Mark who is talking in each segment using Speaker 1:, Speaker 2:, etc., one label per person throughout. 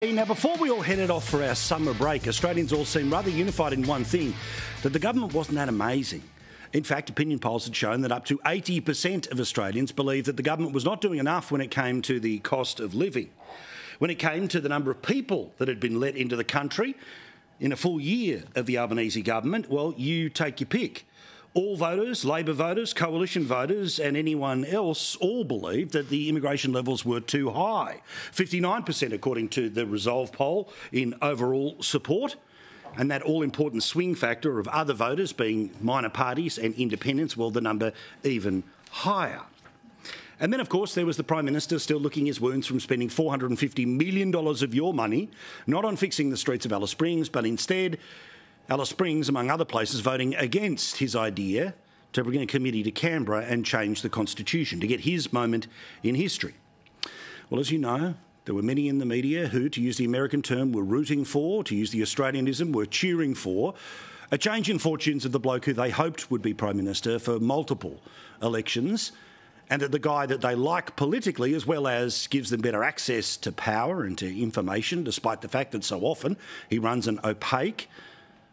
Speaker 1: Now, before we all headed off for our summer break, Australians all seemed rather unified in one thing, that the government wasn't that amazing. In fact, opinion polls had shown that up to 80% of Australians believed that the government was not doing enough when it came to the cost of living. When it came to the number of people that had been let into the country in a full year of the Albanese government, well, you take your pick. All voters, Labor voters, coalition voters and anyone else all believed that the immigration levels were too high. 59% according to the Resolve poll in overall support, and that all-important swing factor of other voters being minor parties and independents, well, the number even higher. And then, of course, there was the Prime Minister still licking his wounds from spending $450 million of your money, not on fixing the streets of Alice Springs, but instead Alice Springs, among other places, voting against his idea to bring a committee to Canberra and change the Constitution, to get his moment in history. Well, as you know, there were many in the media who, to use the American term, were rooting for, to use the Australianism, were cheering for a change in fortunes of the bloke who they hoped would be Prime Minister for multiple elections, and that the guy that they like politically, as well as gives them better access to power and to information, despite the fact that so often he runs an opaque,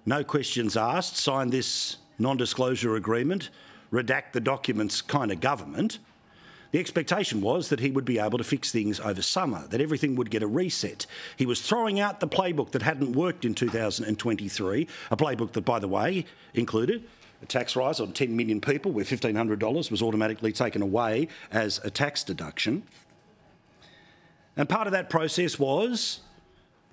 Speaker 1: no questions asked, sign this non-disclosure agreement, redact the documents kind of government. The expectation was that he would be able to fix things over summer, that everything would get a reset. He was throwing out the playbook that hadn't worked in 2023, a playbook that, by the way, included a tax rise on 10 million people where $1,500 was automatically taken away as a tax deduction. And part of that process was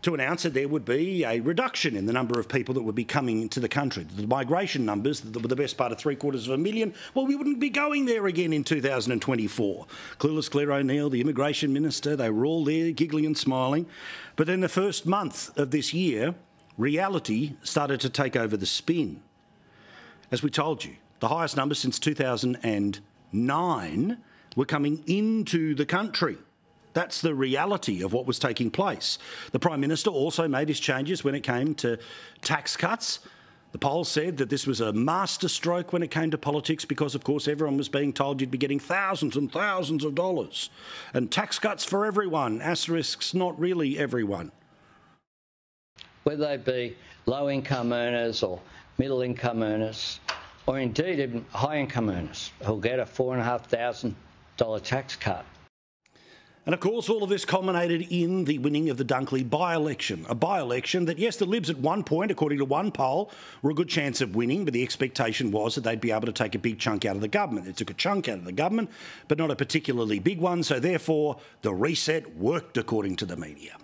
Speaker 1: to announce that there would be a reduction in the number of people that would be coming into the country. The migration numbers, that were the best part of 750,000, well, we wouldn't be going there again in 2024. Clueless Claire O'Neill, the immigration minister, they were all there giggling and smiling. But then the first month of this year, reality started to take over the spin. As we told you, the highest numbers since 2009 were coming into the country. That's the reality of what was taking place. The Prime Minister also made his changes when it came to tax cuts. The polls said that this was a masterstroke when it came to politics because, of course, everyone was being told you'd be getting thousands and thousands of dollars. And tax cuts for everyone, asterisks, not really everyone.
Speaker 2: Whether they be low-income earners or middle-income earners, or indeed even high-income earners who'll get a $4,500 tax cut.
Speaker 1: And of course, all of this culminated in the winning of the Dunkley by-election, a by-election that, yes, the Libs at one point, according to one poll, were a good chance of winning, but the expectation was that they'd be able to take a big chunk out of the government. It took a chunk out of the government, but not a particularly big one, so therefore the reset worked, according to the media.